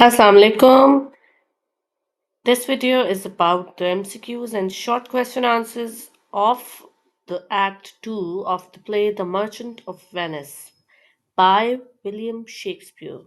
Assalamu alaikum. This video is about the MCQs and short question answers of the Act 2 of the play The Merchant of Venice by William Shakespeare.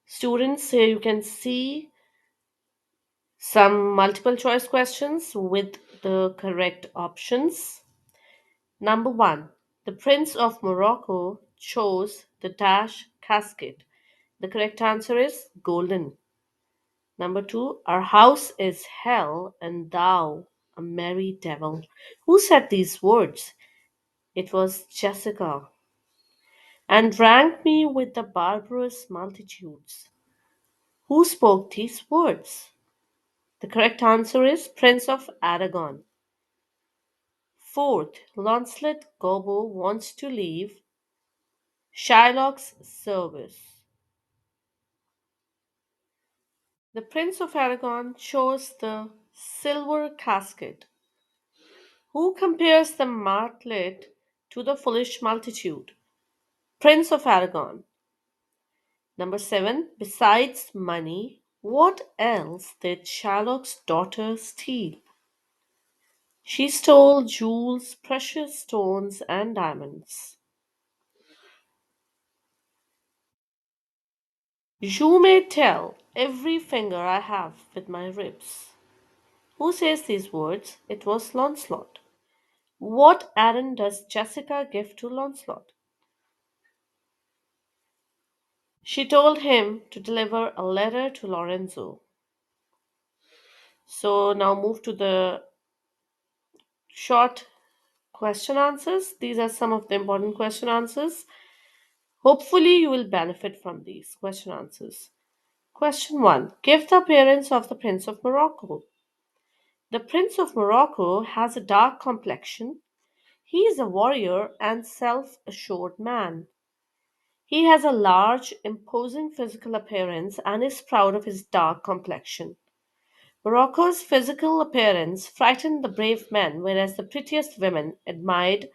Students, here you can see some multiple choice questions with the correct options. Number 1. The Prince of Morocco chose the dash casket. The correct answer is golden. Number 2, our house is hell and thou a merry devil. Who said these words? It was Jessica. And ranked me with the barbarous multitudes. Who spoke these words? The correct answer is Prince of Aragon. Fourth, Launcelot Gobbo wants to leave Shylock's service. The Prince of Aragon chose the silver casket. Who compares the martlet to the foolish multitude? Prince of Aragon. Number 7. Besides money, what else did Shylock's daughter steal? She stole jewels, precious stones, and diamonds. You may tell every finger I have with my ribs. Who says these words? It was Launcelot. What errand does Jessica give to Launcelot? She told him to deliver a letter to Lorenzo. So now move to the short question answers. These are some of the important question answers. Hopefully, you will benefit from these question answers. Question 1. Give the appearance of the Prince of Morocco. The Prince of Morocco has a dark complexion. He is a warrior and self assured man. He has a large, imposing physical appearance and is proud of his dark complexion. Morocco's physical appearance frightened the brave men, whereas the prettiest women admired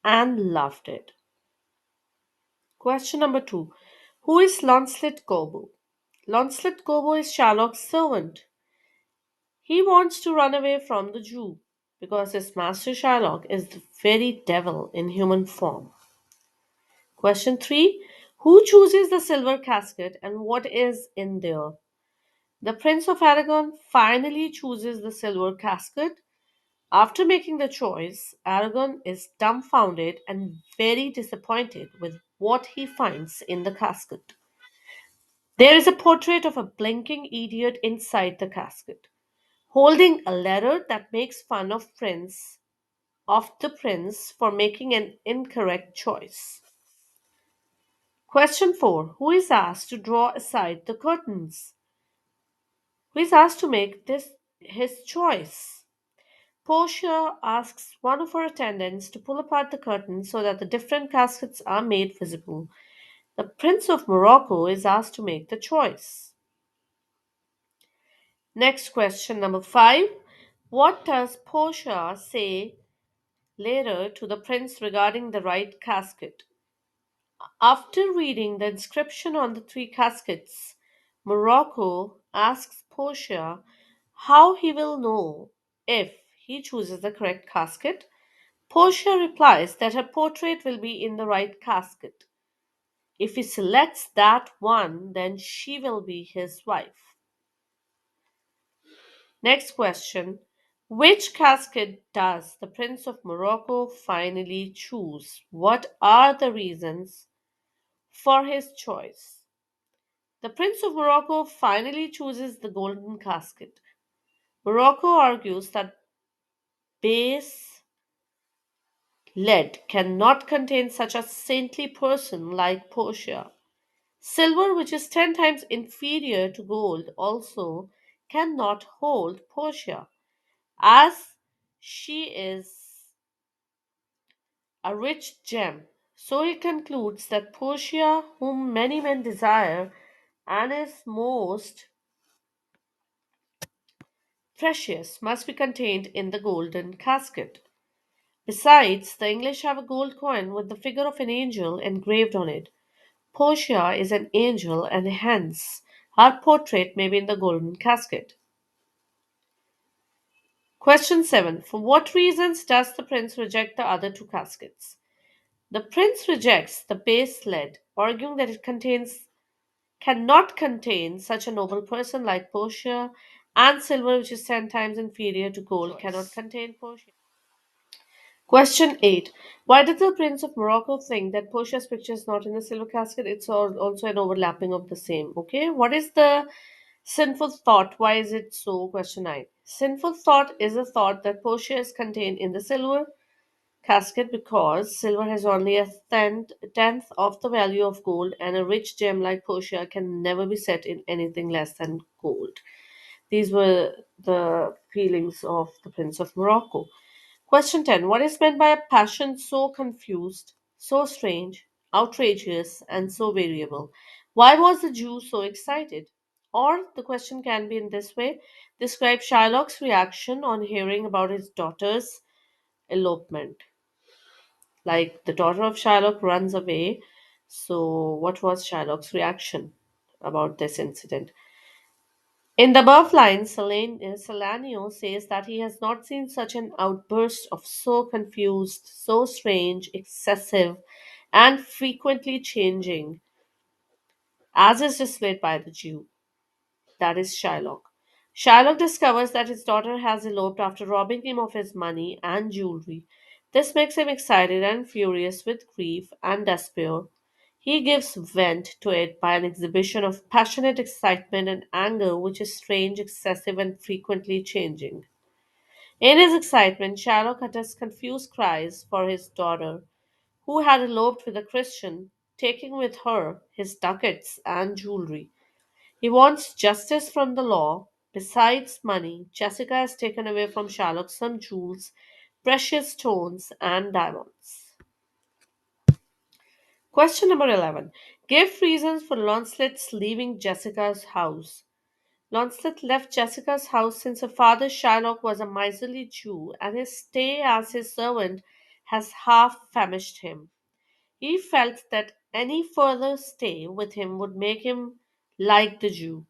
and loved it. Question number 2. Who is Launcelot Gobbo? Launcelot Gobbo is Sherlock's servant. He wants to run away from the Jew because his master Sherlock is the very devil in human form. Question 3. Who chooses the silver casket and what is in there? The Prince of Aragon finally chooses the silver casket. After making the choice, Aragon is dumbfounded and very disappointed with what he finds in the casket. There is a portrait of a blinking idiot inside the casket, holding a letter that makes fun of the prince for making an incorrect choice. Question 4. Who is asked to draw aside the curtains? Who is asked to make this his choice? Portia asks one of her attendants to pull apart the curtains so that the different caskets are made visible. The Prince of Morocco is asked to make the choice. Next question, number 5. What does Portia say later to the prince regarding the right casket? After reading the inscription on the three caskets, Morocco asks Portia how he will know if he chooses the correct casket. Portia replies that her portrait will be in the right casket. If he selects that one, then she will be his wife. Next question. Which casket does the Prince of Morocco finally choose? What are the reasons for his choice? The Prince of Morocco finally chooses the golden casket. Morocco argues that base lead cannot contain such a saintly person like Portia. Silver, which is 10 times inferior to gold, also cannot hold Portia, as she is a rich gem. So he concludes that Portia, whom many men desire and is most precious, must be contained in the golden casket. Besides, the English have a gold coin with the figure of an angel engraved on it. Portia is an angel and hence her portrait may be in the golden casket. Question 7. For what reasons does the prince reject the other two caskets? The prince rejects the base lead, arguing that it cannot contain such a noble person like Portia, and silver, which is 10 times inferior to gold, cannot contain Portia. Question 8. Why did the Prince of Morocco think that Portia's picture is not in the silver casket? It's also an overlapping of the same. Okay, what is the sinful thought? Why is it so? Question 9. Sinful thought is a thought that Portia is contained in the silver casket because silver has only a tenth of the value of gold, and a rich gem like Portia can never be set in anything less than gold. These were the feelings of the Prince of Morocco. Question 10. What is meant by a passion so confused, so strange, outrageous, and so variable? Why was the Jew so excited? Or the question can be in this way: describe Shylock's reaction on hearing about his daughter's elopement. Like the daughter of Shylock runs away. So, what was Shylock's reaction about this incident? In the above lines, Salanio says that he has not seen such an outburst of so confused, so strange, excessive, and frequently changing as is displayed by the Jew, that is Shylock. Shylock discovers that his daughter has eloped after robbing him of his money and jewelry. This makes him excited and furious with grief and despair. He gives vent to it by an exhibition of passionate excitement and anger which is strange, excessive, and frequently changing. In his excitement, Shylock utters confused cries for his daughter, who had eloped with a Christian, taking with her his ducats and jewelry. He wants justice from the law. Besides money, Jessica has taken away from Shylock some jewels, precious stones, and diamonds. Question number 11. Give reasons for Launcelot's leaving Jessica's house. Launcelot left Jessica's house since her father Shylock was a miserly Jew and his stay as his servant has half famished him. He felt that any further stay with him would make him like the Jew.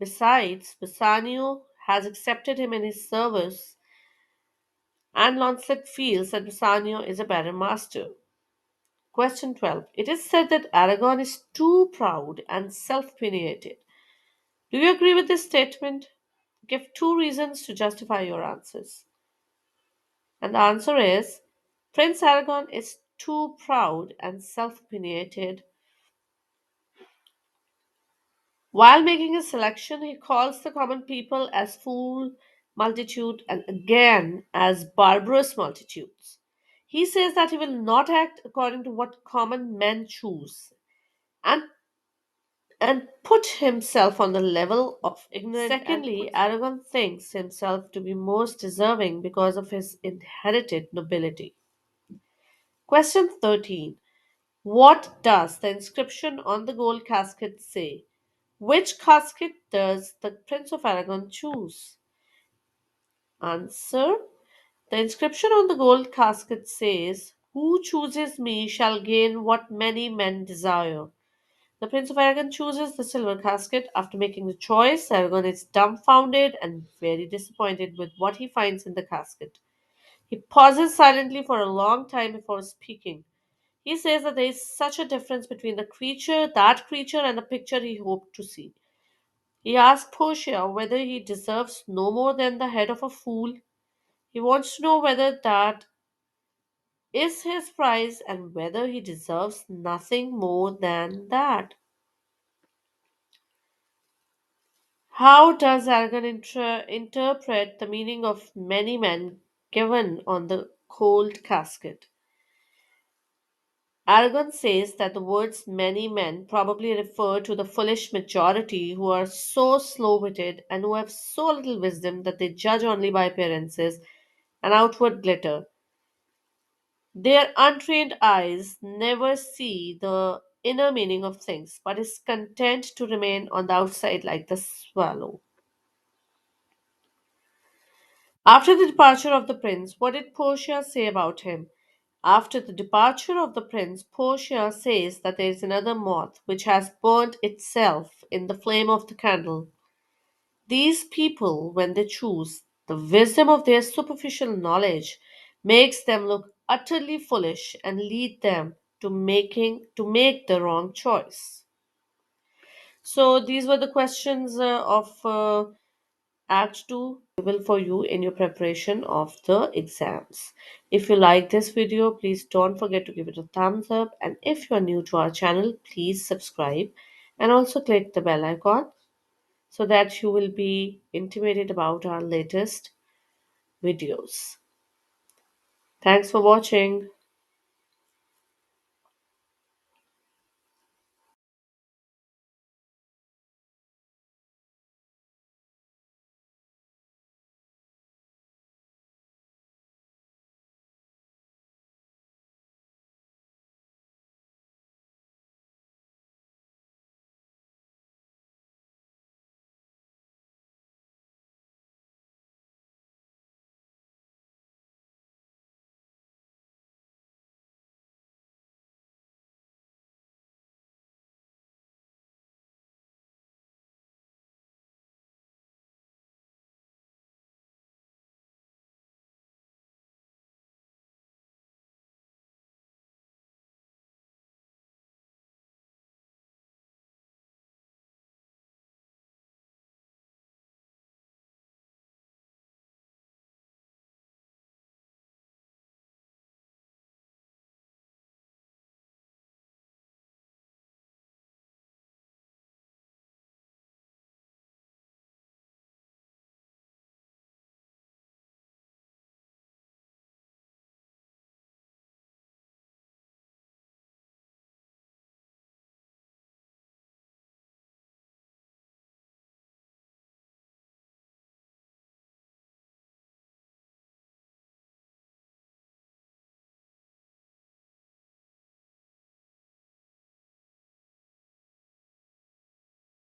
Besides, Bassanio has accepted him in his service, and Launcelot feels that Bassanio is a better master. Question 12. It is said that Aragon is too proud and self opinionated. Do you agree with this statement? Give two reasons to justify your answers. And the answer is Prince Aragon is too proud and self opinionated. While making his selection, he calls the common people as fool multitude and again as barbarous multitudes. He says that he will not act according to what common men choose and put himself on the level of ignorant. Secondly, Aragon thinks himself to be most deserving because of his inherited nobility. Question 13. What does the inscription on the gold casket say? Which casket does the Prince of Aragon choose? Answer. The inscription on the gold casket says, "Who chooses me shall gain what many men desire." The Prince of Aragon chooses the silver casket. After making the choice, Aragon is dumbfounded and very disappointed with what he finds in the casket. He pauses silently for a long time before speaking. He says that there is such a difference between that creature, and the picture he hoped to see. He asks Portia whether he deserves no more than the head of a fool. He wants to know whether that is his prize and whether he deserves nothing more than that. How does Aragon interpret the meaning of many men given on the cold casket? Aragon says that the words many men probably refer to the foolish majority who are so slow witted and who have so little wisdom that they judge only by appearances and outward glitter. Their untrained eyes never see the inner meaning of things, but is content to remain on the outside like the swallow. After the departure of the prince, what did Portia say about him? After the departure of the prince, Portia says that there is another moth which has burnt itself in the flame of the candle. These people, when they choose, the wisdom of their superficial knowledge makes them look utterly foolish and lead them to make the wrong choice. So these were the questions of Act 2 available for you in your preparation of the exams. If you like this video, please don't forget to give it a thumbs up. And if you are new to our channel, please subscribe and also click the bell icon so that you will be intimated about our latest videos. Thanks for watching.